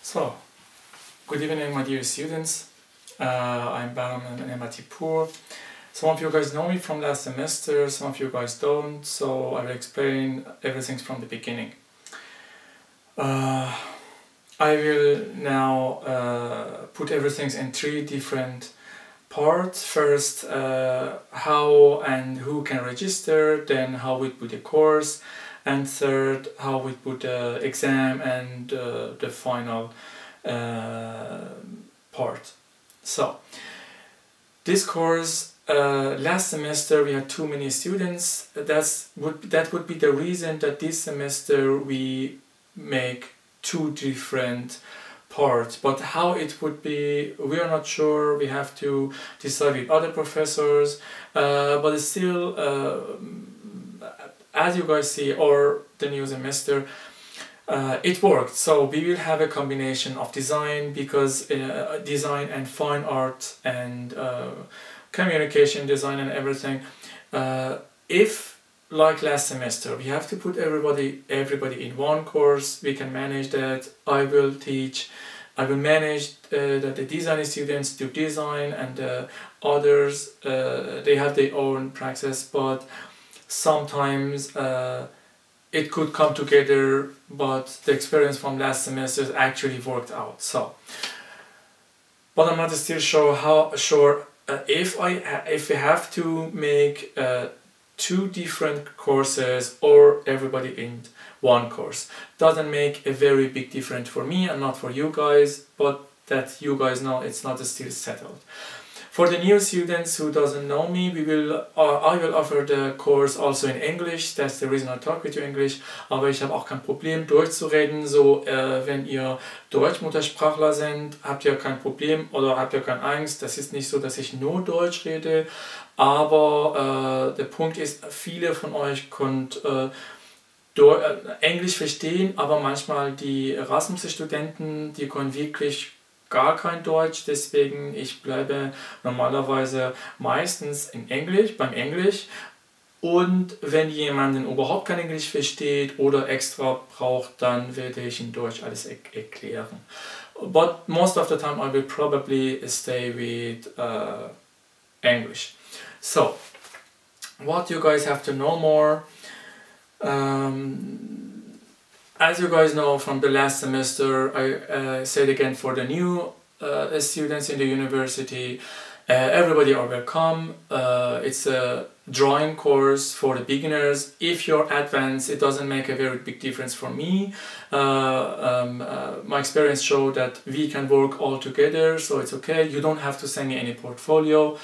So, good evening my dear students. I'm Baram and MIT Poor. Some of you guys know me from last semester, some of you guys don't, so I will explain everything from the beginning. I will now put everything in three different parts. First, how and who can register, then how we put a course, and third, how we put the exam and the final part. So, this course, last semester we had too many students. That would be the reason that this semester we make two different parts. But how it would be, we are not sure. We have to decide with other professors. But it's still, as you guys see, or the new semester, it worked. So we will have a combination of design, because design and fine art and communication design and everything. If like last semester we have to put everybody in one course, we can manage that. I will manage that the design students do design, and the others they have their own practice, but sometimes it could come together, but the experience from last semester actually worked out. So, but I'm not still sure if we have to make two different courses or everybody in one course. Doesn't make a very big difference for me and not for you guys, but that you guys know it's not still settled. For the new students who doesn't know me, I will offer the course also in English. That's the reason I talk with you English. Aber ich habe auch kein Problem durchzureden. So, wenn ihr Deutsch-Muttersprachler seid, habt ihr kein Problem oder habt ihr keine Angst. Das ist nicht so, dass ich nur Deutsch rede. Aber der Punkt ist, viele von euch können Englisch verstehen, aber manchmal die Erasmus-Studenten, die können wirklich gar kein Deutsch, deswegen ich bleibe normalerweise meistens beim Englisch, und wenn jemand überhaupt kein Englisch versteht oder extra braucht, dann werde ich in Deutsch alles erklären. But most of the time I will probably stay with English. So, what you guys have to know more. As you guys know from the last semester, I said again, for the new students in the university, everybody are welcome. It's a drawing course for the beginners. If you're advanced, it doesn't make a very big difference for me. My experience showed that we can work all together, so it's okay. You don't have to send me any portfolio.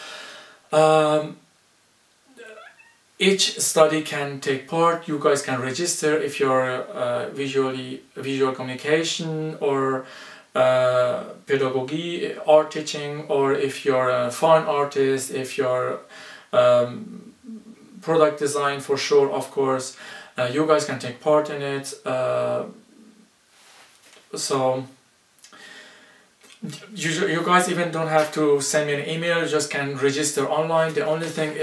Each study can take part. You guys can register if you're visual communication or pedagogy, art teaching, or if you're a fine artist, if you're product design, for sure, of course. You guys can take part in it. So you guys even don't have to send me an email, you just can register online. The only thing,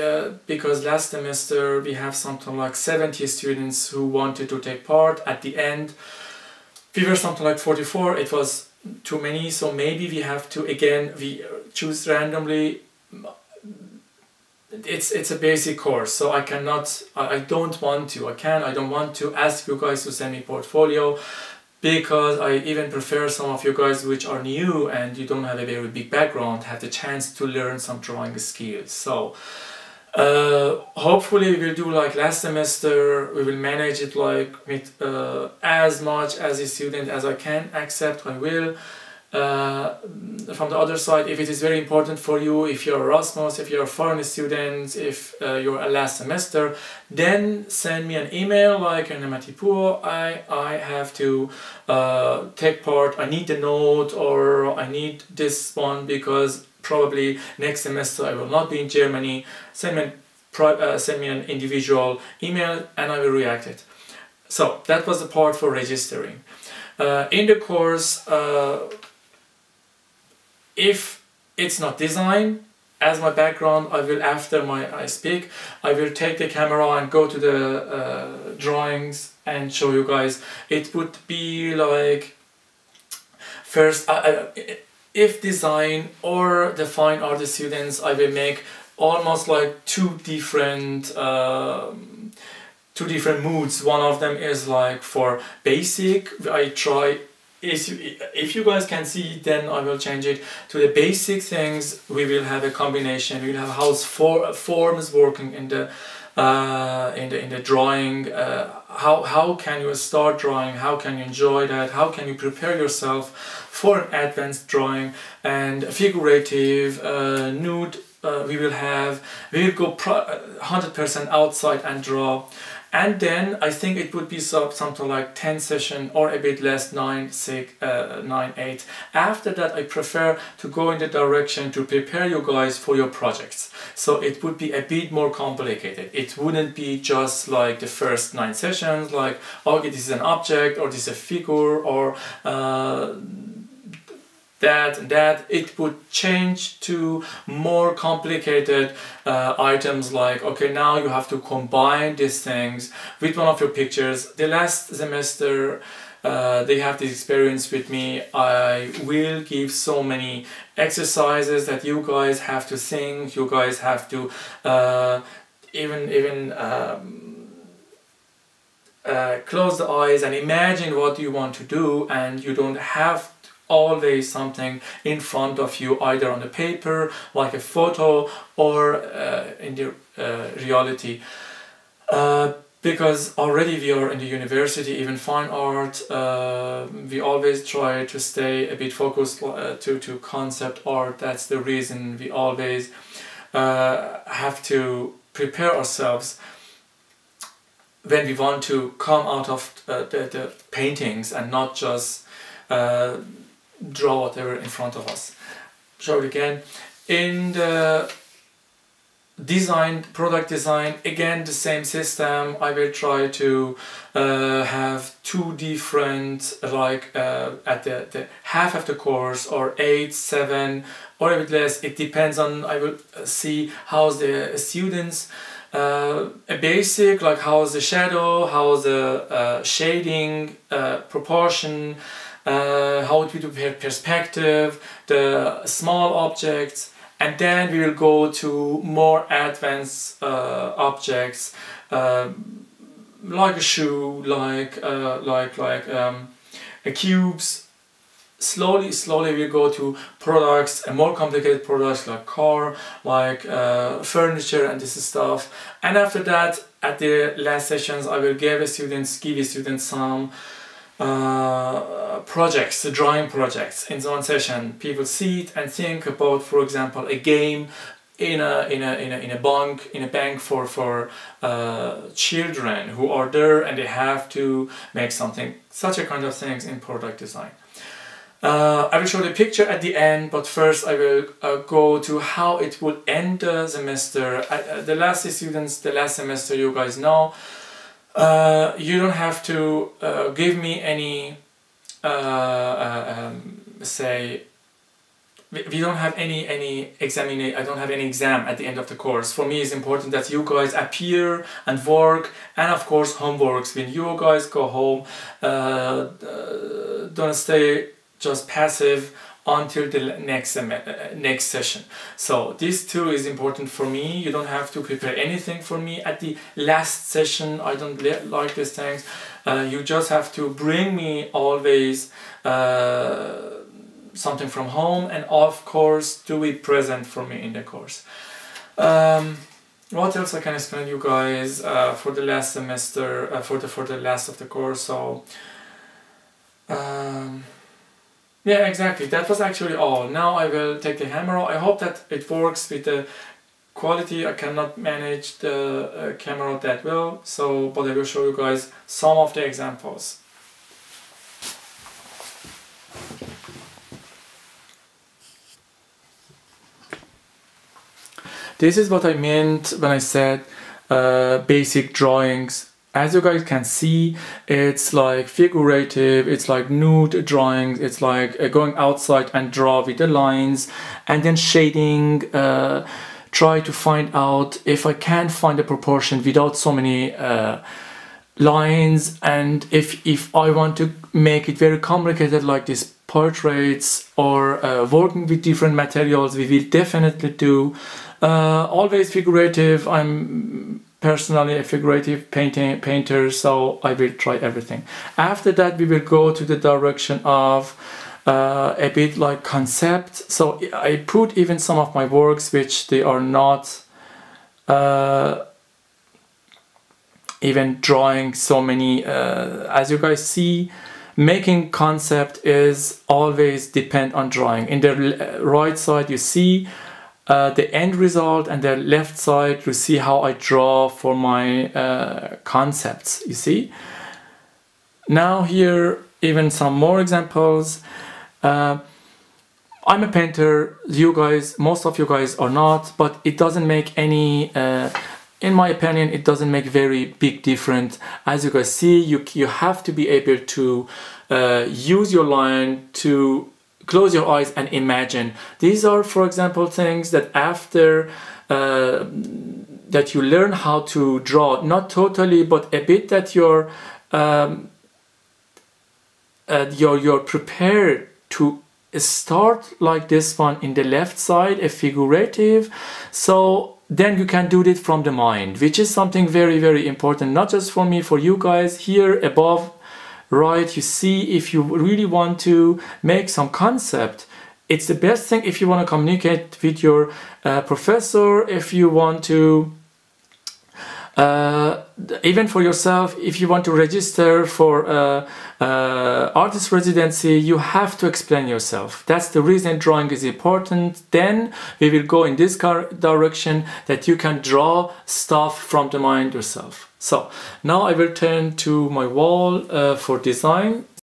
because last semester we have something like 70 students who wanted to take part. At the end we were something like 44, it was too many, so maybe we have to, again, we choose randomly. It's a basic course, so I don't want to ask you guys to send me portfolio, because I even prefer some of you guys which are new and you don't have a very big background have the chance to learn some drawing skills. So hopefully we will do like last semester. We will manage it like with as much as a student as I can accept. I will. From the other side, if it is very important for you, if you're Erasmus, if you're a foreign student, if you're a last semester, then send me an email like an MIT Poor. I have to take part, I need a note, or I need this one because probably next semester I will not be in Germany. Send me an individual email and I will react it. So that was the part for registering. In the course, if it's not design as my background, I will, after I speak, I will take the camera and go to the drawings and show you guys. It would be like first, if design or the fine art students, I will make almost like two different moods. One of them is like for basic. I try, if you guys can see, then I will change it to the basic things. We will have a combination. We will have how forms working in the drawing. How can you start drawing? How can you enjoy that? How can you prepare yourself for an advanced drawing? And figurative, nude. We will go 100% outside and draw. And then I think it would be something like 10 session or a bit less, 9, 8. After that, I prefer to go in the direction to prepare you guys for your projects. So it would be a bit more complicated. It wouldn't be just like the first 9 sessions, like, okay, this is an object, or this is a figure, or that. It would change to more complicated items, like, okay, now you have to combine these things with one of your pictures. The last semester they have this experience with me. I will give so many exercises that you guys have to think, you guys have to even close the eyes and imagine what you want to do, and you don't have always something in front of you, either on the paper like a photo or in the reality, because already we are in the university, even fine art, we always try to stay a bit focused to concept art. That's the reason we always have to prepare ourselves when we want to come out of the paintings and not just draw whatever in front of us. Show it again. In the design, product design, again the same system. I will try to have 2 different, like at the half of the course, or 8, 7, or a bit less. It depends on, I will see how's the students. A basic, like how's the shadow, how's the shading, proportion, how to do perspective, the small objects, and then we will go to more advanced objects, like a shoe, like a cubes. Slowly we go to products, and more complicated products like car, like furniture and this stuff. And after that, at the last sessions, I will give you students some projects, drawing projects. In one session, people sit and think about, for example, a game in a bank for children who are there, and they have to make something, such a kind of things in product design. I will show the picture at the end, but first I will go to how it will end the semester. The last semester, you guys know, you don't have to give me any, say, we don't have any examination. I don't have any exam at the end of the course. For me, it's important that you guys appear and work, and of course homeworks. When you guys go home, don't stay just passive until the next session. So this too is important for me. You don't have to prepare anything for me at the last session. I don't like these things. You just have to bring me always something from home, and of course to be present for me in the course. What else I can explain you guys for the last semester, for the last of the course? So yeah, exactly, that was actually all. Now I will take the camera. I hope that it works with the quality. I cannot manage the camera that well, so but I will show you guys some of the examples. This is what I meant when I said basic drawings. As you guys can see, it's like figurative, it's like nude drawings, it's like going outside and draw with the lines, and then shading, try to find out if I can find a proportion without so many lines, and if I want to make it very complicated like this, portraits or working with different materials, we will definitely do. Always figurative. I'm personally a figurative painter, so I will try everything. After that, we will go to the direction of a bit like concept. So I put even some of my works which they are not even drawing so many. As you guys see, making concept is always depend on drawing. In the right side you see the end result, and the left side you see how I draw for my concepts, you see. Now here even some more examples. I'm a painter, you guys, most of you guys are not, but it doesn't make any in my opinion, it doesn't make very big difference. As you guys see, you have to be able to use your line to close your eyes and imagine. These are, for example, things that after that you learn how to draw, not totally, but a bit, that you're prepared to start like this one in the left side, a figurative. So then you can do it from the mind, which is something very, very important, not just for me, for you guys. Here above right, you see, if you really want to make some concept, it's the best thing if you want to communicate with your professor, if you want to even for yourself, if you want to register for artist residency, you have to explain yourself. That's the reason drawing is important. Then we will go in this direction, that you can draw stuff from the mind yourself. So now I will turn to my wall for design.